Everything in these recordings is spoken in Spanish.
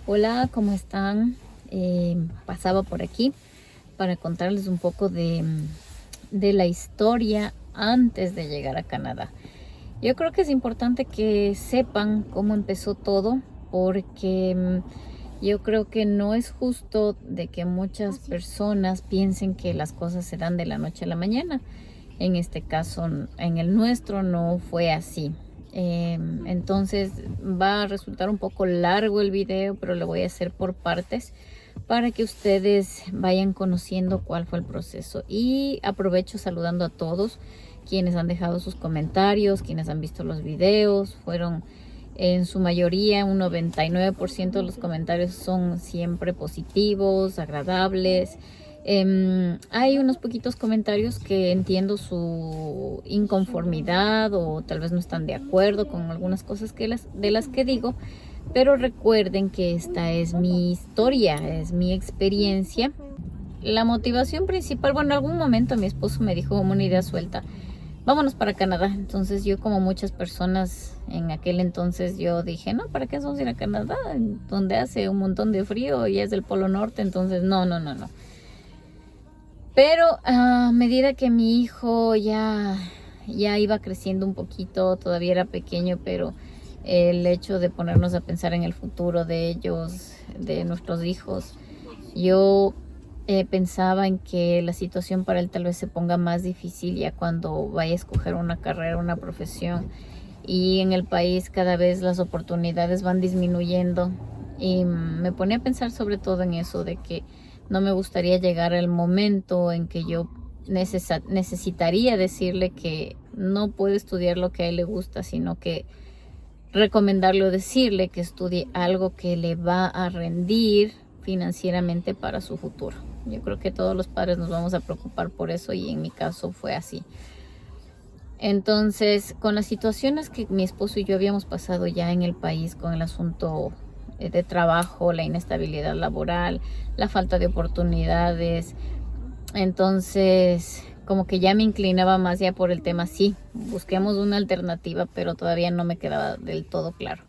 Hola, ¿cómo están? Pasaba por aquí para contarles un poco de la historia antes de llegar a Canadá. Yo creo que es importante que sepan cómo empezó todo porque yo creo que no es justo de que muchas personas piensen que las cosas se dan de la noche a la mañana. En este caso, en el nuestro no fue así. Entonces va a resultar un poco largo el video, pero lo voy a hacer por partes para que ustedes vayan conociendo cuál fue el proceso. Y aprovecho saludando a todos quienes han dejado sus comentarios, quienes han visto los videos. Fueron en su mayoría, un 99% de los comentarios son siempre positivos, agradables. Hay unos poquitos comentarios que entiendo su inconformidad o tal vez no están de acuerdo con algunas cosas de las que digo, pero recuerden que esta es mi historia, es mi experiencia. La motivación principal, bueno, en algún momento mi esposo me dijo como una idea suelta: vámonos para Canadá. Entonces yo, como muchas personas en aquel entonces, yo dije, no, ¿para qué vamos a ir a Canadá? Donde hace un montón de frío y es del Polo Norte, entonces no. Pero a medida que mi hijo ya iba creciendo un poquito, todavía era pequeño, pero el hecho de ponernos a pensar en el futuro de ellos, de nuestros hijos, yo pensaba en que la situación para él tal vez se ponga más difícil ya cuando vaya a escoger una carrera, una profesión. Y en el país cada vez las oportunidades van disminuyendo. Y me ponía a pensar sobre todo en eso, de que no me gustaría llegar al momento en que yo necesitaría decirle que no puede estudiar lo que a él le gusta, sino que recomendarle o decirle que estudie algo que le va a rendir financieramente para su futuro. Yo creo que todos los padres nos vamos a preocupar por eso, y en mi caso fue así. Entonces, con las situaciones que mi esposo y yo habíamos pasado ya en el país, con el asunto de trabajo, la inestabilidad laboral, la falta de oportunidades, entonces como que ya me inclinaba más ya por el tema: sí, busquemos una alternativa, pero todavía no me quedaba del todo claro.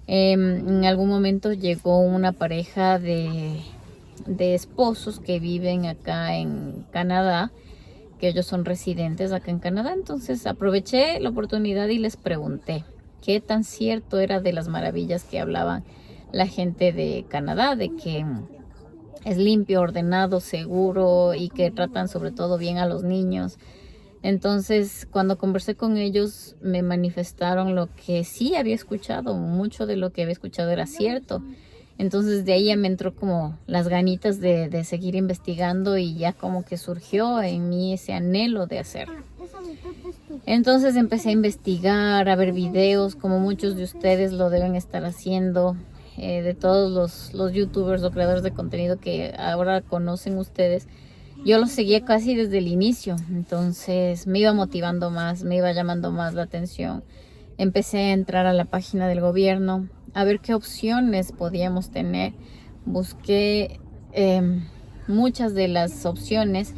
En algún momento llegó una pareja de esposos que viven acá en Canadá, que ellos son residentes acá en Canadá. Entonces aproveché la oportunidad y les pregunté qué tan cierto era de las maravillas que hablaban la gente de Canadá, de que es limpio, ordenado, seguro y que tratan sobre todo bien a los niños. Entonces, cuando conversé con ellos, me manifestaron lo que sí había escuchado. Mucho de lo que había escuchado era cierto. Entonces, de ahí ya me entró como las ganitas de seguir investigando, y ya como que surgió en mí ese anhelo de hacerlo. Entonces empecé a investigar, a ver videos, como muchos de ustedes lo deben estar haciendo, de todos los youtubers o creadores de contenido que ahora conocen ustedes. Yo los seguía casi desde el inicio, entonces me iba motivando más, me iba llamando más la atención. Empecé a entrar a la página del gobierno a ver qué opciones podíamos tener. Busqué muchas de las opciones,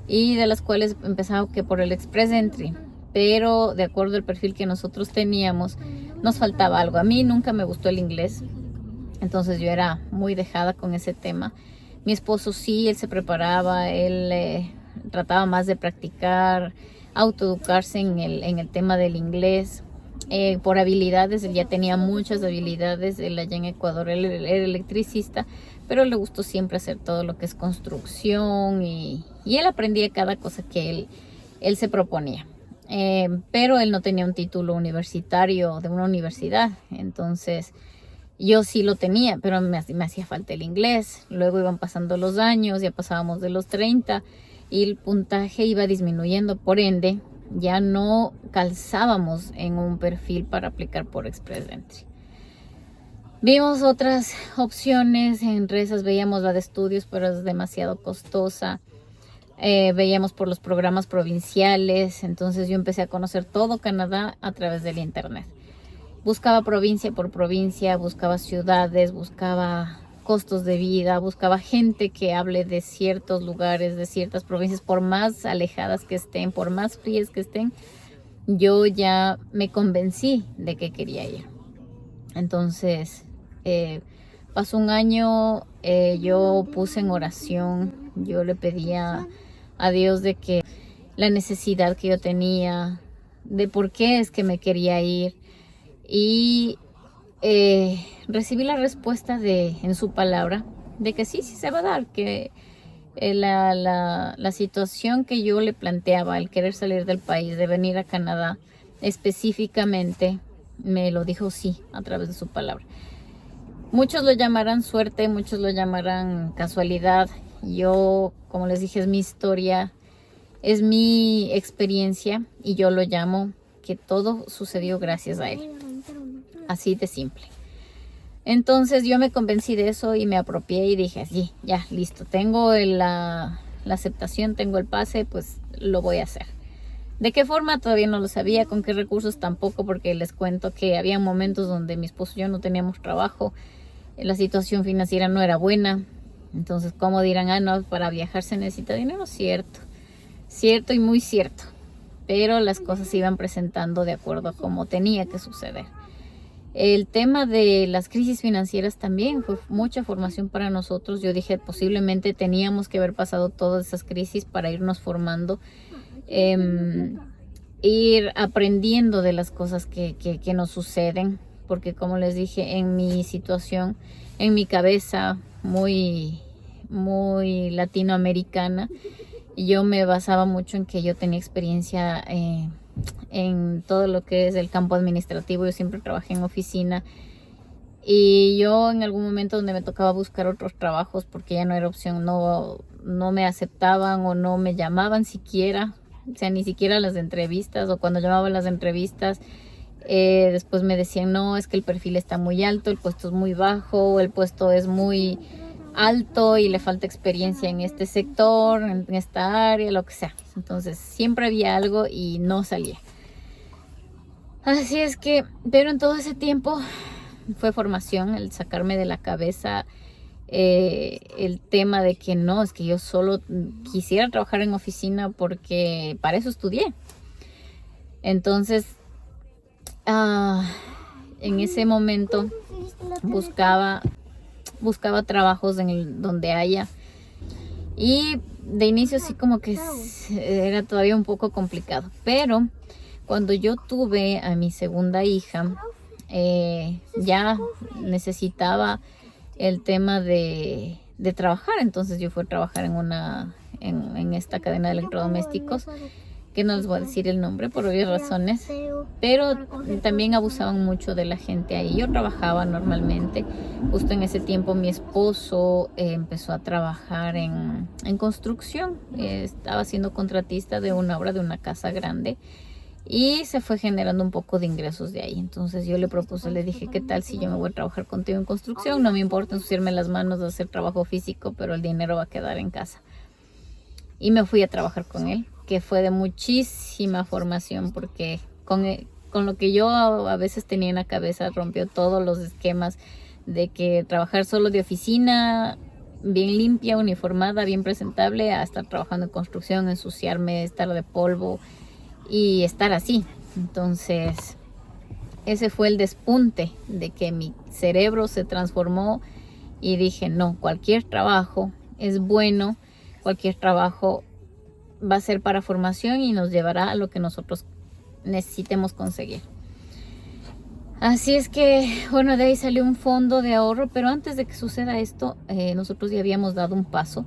y de las cuales empezaba que por el Express Entry, pero de acuerdo al perfil que nosotros teníamos, nos faltaba algo. A mí nunca me gustó el inglés, entonces yo era muy dejada con ese tema. Mi esposo sí, él se preparaba, él trataba más de practicar, autoeducarse en el tema del inglés. Por habilidades, él ya tenía muchas habilidades. Él allá en Ecuador, él era electricista, pero le gustó siempre hacer todo lo que es construcción, y él aprendía cada cosa que él se proponía. Pero él no tenía un título universitario de una universidad, entonces yo sí lo tenía, pero me hacía falta el inglés. Luego iban pasando los años, ya pasábamos de los 30 y el puntaje iba disminuyendo, por ende ya no calzábamos en un perfil para aplicar por Express Entry. Vimos otras opciones, entre esas veíamos la de estudios, pero es demasiado costosa. Veíamos por los programas provinciales. Entonces yo empecé a conocer todo Canadá a través del internet. Buscaba provincia por provincia, buscaba ciudades, buscaba costos de vida, buscaba gente que hable de ciertos lugares, de ciertas provincias, por más alejadas que estén, por más frías que estén. Yo ya me convencí de que quería ir. Entonces Pasó un año, yo puse en oración, yo le pedía a Dios de que la necesidad que yo tenía, de por qué es que me quería ir. Y recibí la respuesta en su palabra de que sí se va a dar, que la situación que yo le planteaba, el querer salir del país, de venir a Canadá, específicamente me lo dijo sí a través de su palabra. Muchos lo llamarán suerte, muchos lo llamarán casualidad. Yo, como les dije, es mi historia, es mi experiencia y yo lo llamo que todo sucedió gracias a él. Así de simple. Entonces yo me convencí de eso y me apropié y dije, sí, ya, listo, tengo la aceptación, tengo el pase, pues lo voy a hacer. ¿De qué forma? Todavía no lo sabía, con qué recursos tampoco, porque les cuento que había momentos donde mi esposo y yo no teníamos trabajo, la situación financiera no era buena. Entonces, ¿cómo dirán? No, para viajar se necesita dinero. Cierto y muy cierto, pero las cosas se iban presentando de acuerdo a cómo tenía que suceder. El tema de las crisis financieras también fue mucha formación para nosotros. Yo dije, posiblemente teníamos que haber pasado todas esas crisis para irnos formando, ir aprendiendo de las cosas que nos suceden, porque como les dije, en mi situación, en mi cabeza muy latinoamericana, yo me basaba mucho en que yo tenía experiencia en todo lo que es el campo administrativo. Yo siempre trabajé en oficina y yo en algún momento donde me tocaba buscar otros trabajos porque ya no era opción, no me aceptaban o no me llamaban siquiera, o sea, ni siquiera las entrevistas, o cuando llamaban las entrevistas, después me decían, no, es que el perfil está muy alto, el puesto es muy bajo, o el puesto es muy alto y le falta experiencia en este sector, en esta área, lo que sea. Entonces siempre había algo y no salía. Así es que, pero en todo ese tiempo fue formación, el sacarme de la cabeza el tema de que no, es que yo solo quisiera trabajar en oficina porque para eso estudié. Entonces, en ese momento buscaba trabajos donde haya, y de inicio sí como que era todavía un poco complicado, pero cuando yo tuve a mi segunda hija, ya necesitaba el tema de trabajar. Entonces yo fui a trabajar en esta cadena de electrodomésticos, que no les voy a decir el nombre por obvias razones, pero también abusaban mucho de la gente ahí. Yo trabajaba normalmente. Justo en ese tiempo mi esposo empezó a trabajar en construcción. Estaba siendo contratista de una obra de una casa grande y se fue generando un poco de ingresos de ahí. Entonces yo le propuse, le dije, ¿qué tal si yo me voy a trabajar contigo en construcción? No me importa ensuciarme las manos de hacer trabajo físico, pero el dinero va a quedar en casa. Y me fui a trabajar con él, que fue de muchísima formación, porque con lo que yo a veces tenía en la cabeza rompió todos los esquemas de que trabajar solo de oficina, bien limpia, uniformada, bien presentable, a estar trabajando en construcción, ensuciarme, estar de polvo y estar así. Entonces ese fue el despunte de que mi cerebro se transformó y dije, no, cualquier trabajo es bueno, cualquier trabajo va a ser para formación y nos llevará a lo que nosotros necesitemos conseguir. Así es que, bueno, de ahí salió un fondo de ahorro, pero antes de que suceda esto, nosotros ya habíamos dado un paso,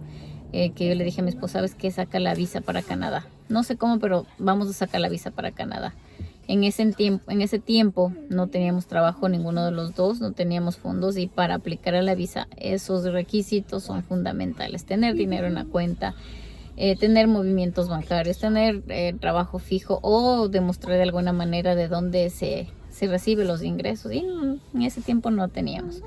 que yo le dije a mi esposa, ¿sabes qué? Saca la visa para Canadá. No sé cómo, pero vamos a sacar la visa para Canadá. En ese tiempo no teníamos trabajo ninguno de los dos, no teníamos fondos, y para aplicar a la visa esos requisitos son fundamentales: tener dinero en la cuenta, tener movimientos bancarios, tener trabajo fijo, o demostrar de alguna manera de dónde se reciben los ingresos, y en ese tiempo no teníamos.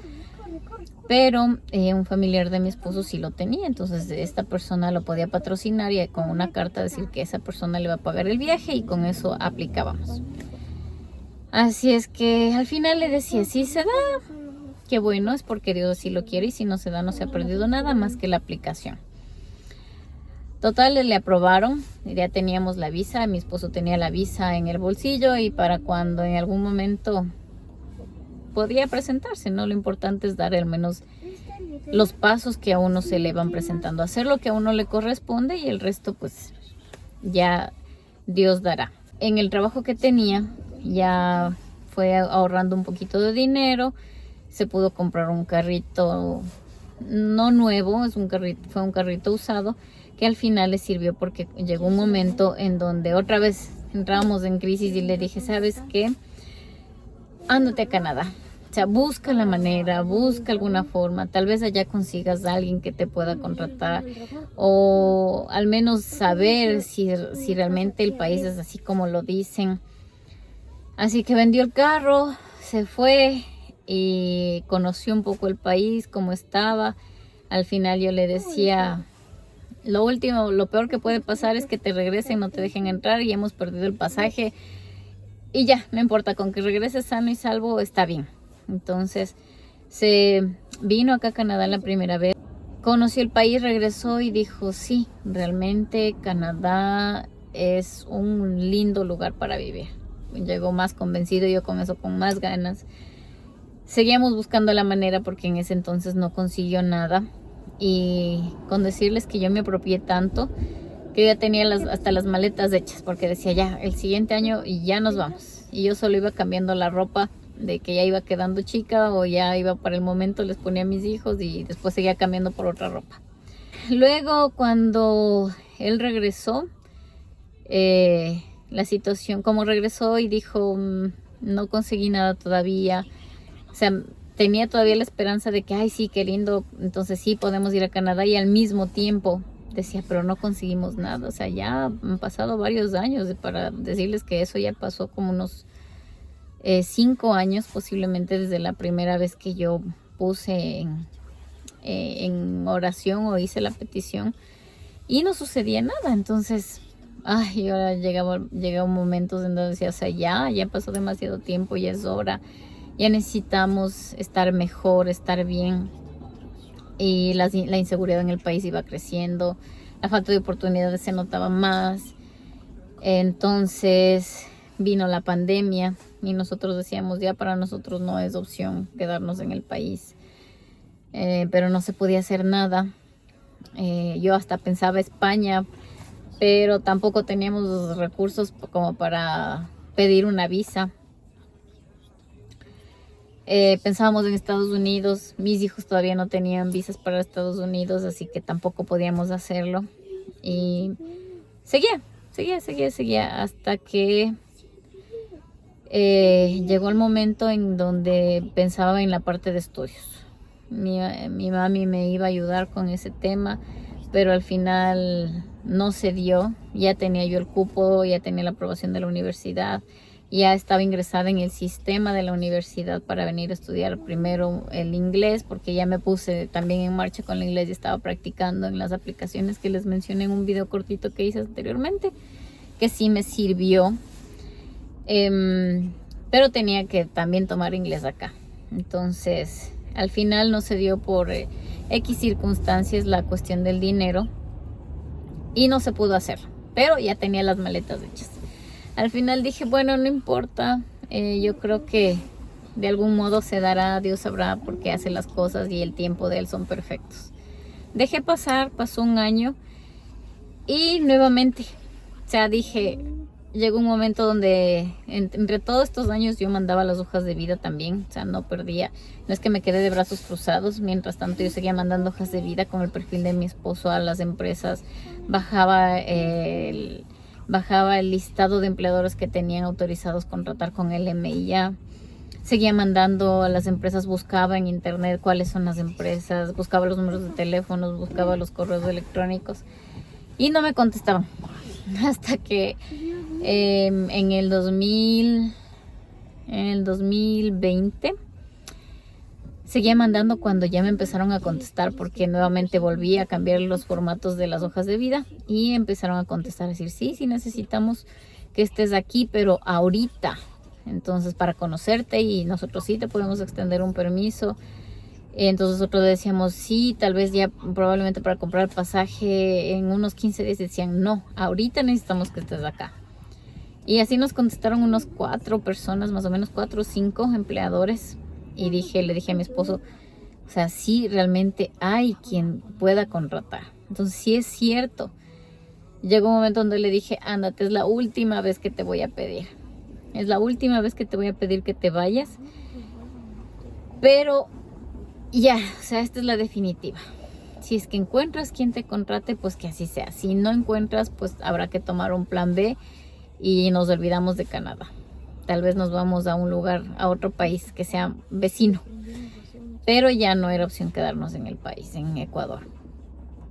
Pero un familiar de mi esposo sí lo tenía, entonces esta persona lo podía patrocinar y con una carta decir que esa persona le va a pagar el viaje, y con eso aplicábamos. Así es que al final le decía, si se da, qué bueno, es porque Dios así lo quiere, y si no se da, no se ha perdido nada más que la aplicación. Total, le aprobaron, ya teníamos la visa, mi esposo tenía la visa en el bolsillo, y para cuando en algún momento podía presentarse, ¿no? Lo importante es dar al menos los pasos que a uno se le van presentando, hacer lo que a uno le corresponde y el resto pues ya Dios dará. En el trabajo que tenía ya fue ahorrando un poquito de dinero, se pudo comprar un carrito no nuevo, fue un carrito usado que al final le sirvió porque llegó un momento en donde otra vez entramos en crisis y le dije, ¿sabes qué? Ándate a Canadá. O sea, busca la manera, busca alguna forma, tal vez allá consigas a alguien que te pueda contratar o al menos saber si realmente el país es así como lo dicen. Así que vendió el carro, se fue y conoció un poco el país, cómo estaba. Al final yo le decía, lo peor que puede pasar es que te regresen, no te dejen entrar y hemos perdido el pasaje. Y ya, no importa, con que regreses sano y salvo está bien. Entonces se vino acá a Canadá la primera vez, conoció el país, regresó y dijo, sí, realmente Canadá es un lindo lugar para vivir. Llegó más convencido, yo con eso con más ganas. Seguíamos buscando la manera porque en ese entonces no consiguió nada. Y con decirles que yo me apropié tanto que ya tenía hasta las maletas hechas porque decía ya, el siguiente año y ya nos vamos. Y yo solo iba cambiando la ropa de que ya iba quedando chica o ya iba para el momento, les ponía a mis hijos y después seguía cambiando por otra ropa. Luego cuando él regresó, la situación, como regresó y dijo, no conseguí nada todavía, o sea, tenía todavía la esperanza de que, ay sí, qué lindo, entonces sí podemos ir a Canadá y al mismo tiempo decía, pero no conseguimos nada, o sea, ya han pasado varios años para decirles que eso ya pasó como unos 5 años posiblemente desde la primera vez que yo puse en oración o hice la petición y no sucedía nada. Entonces, ay, ahora llegaba momentos en donde decía, o sea, ya pasó demasiado tiempo, ya es hora, ya necesitamos estar mejor, estar bien. Y la inseguridad en el país iba creciendo, la falta de oportunidades se notaba más. Entonces vino la pandemia y nosotros decíamos, ya para nosotros no es opción quedarnos en el país, pero no se podía hacer nada. Yo hasta pensaba España, pero tampoco teníamos los recursos como para pedir una visa. Pensábamos en Estados Unidos, mis hijos todavía no tenían visas para Estados Unidos, así que tampoco podíamos hacerlo. Y seguía hasta que llegó el momento en donde pensaba en la parte de estudios. Mi mami me iba a ayudar con ese tema, pero al final no se dio. Ya tenía yo el cupo, ya tenía la aprobación de la universidad, ya estaba ingresada en el sistema de la universidad para venir a estudiar primero el inglés, porque ya me puse también en marcha con el inglés y estaba practicando en las aplicaciones que les mencioné en un video cortito que hice anteriormente, que sí me sirvió. Pero tenía que también tomar inglés acá. Entonces, al final no se dio por X circunstancias la cuestión del dinero y no se pudo hacer, pero ya tenía las maletas hechas. Al final dije, bueno, no importa, yo creo que de algún modo se dará, Dios sabrá por qué hace las cosas y el tiempo de Él son perfectos. Dejé pasar, pasó un año y nuevamente, o sea, dije, llegó un momento donde entre todos estos años yo mandaba las hojas de vida también, o sea, no perdía, no es que me quedé de brazos cruzados. Mientras tanto yo seguía mandando hojas de vida con el perfil de mi esposo a las empresas, bajaba el listado de empleadores que tenían autorizados contratar con el MIA, seguía mandando a las empresas, buscaba en internet cuáles son las empresas, buscaba los números de teléfonos, buscaba los correos electrónicos y no me contestaban. Hasta que en el 2020 seguía mandando cuando ya me empezaron a contestar, porque nuevamente volví a cambiar los formatos de las hojas de vida y empezaron a contestar, a decir, sí necesitamos que estés aquí, pero ahorita, entonces para conocerte y nosotros sí te podemos extender un permiso. Entonces nosotros decíamos, sí, tal vez ya probablemente para comprar el pasaje en unos 15 días. Decían, no, ahorita necesitamos que estés acá. Y así nos contestaron unos 4 personas, más o menos 4 o 5 empleadores. y le dije a mi esposo, o sea, sí realmente hay quien pueda contratar. Entonces sí es cierto. Llegó un momento donde le dije, ándate, es la última vez que te voy a pedir. Es la última vez que te voy a pedir que te vayas. Pero ya, o sea, esta es la definitiva. Si es que encuentras quien te contrate, pues que así sea. Si no encuentras, pues habrá que tomar un plan B y nos olvidamos de Canadá. Tal vez nos vamos a un lugar, a otro país que sea vecino. Pero ya no era opción quedarnos en el país, en Ecuador.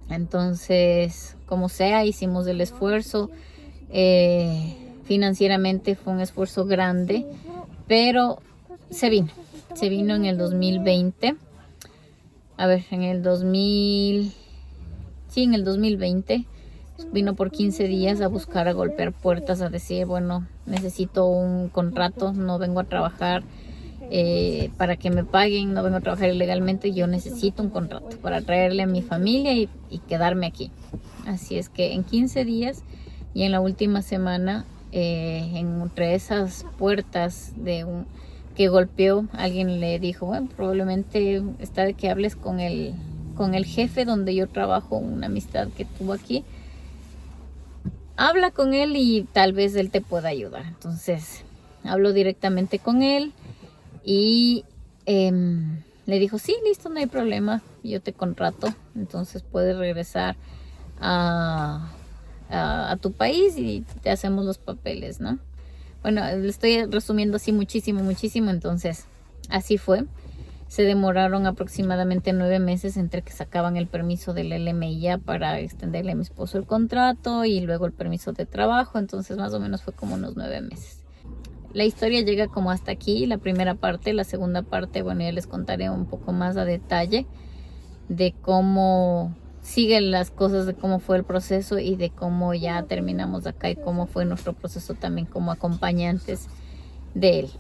Entonces, como sea, hicimos el esfuerzo. Financieramente fue un esfuerzo grande, pero se vino en el 2020. A ver, en el 2020 vino por 15 días a buscar, a golpear puertas, a decir, bueno, necesito un contrato, no vengo a trabajar para que me paguen, no vengo a trabajar ilegalmente, yo necesito un contrato para traerle a mi familia y quedarme aquí. Así es que en 15 días y en la última semana, entre esas puertas que golpeó, alguien le dijo, bueno, probablemente está de que hables con el jefe donde yo trabajo, una amistad que tuvo aquí. Habla con él y tal vez él te pueda ayudar. Entonces, hablo directamente con él y le dijo, sí, listo, no hay problema, yo te contrato. Entonces puedes regresar a tu país y te hacemos los papeles, ¿no? Bueno, le estoy resumiendo así muchísimo. Entonces, así fue. Se demoraron aproximadamente 9 meses entre que sacaban el permiso del LMIA para extenderle a mi esposo el contrato y luego el permiso de trabajo. Entonces, más o menos fue como unos 9 meses. La historia llega como hasta aquí, la primera parte. La segunda parte, bueno, ya les contaré un poco más a detalle de cómo siguen las cosas, de cómo fue el proceso y de cómo ya terminamos acá y cómo fue nuestro proceso también como acompañantes de él.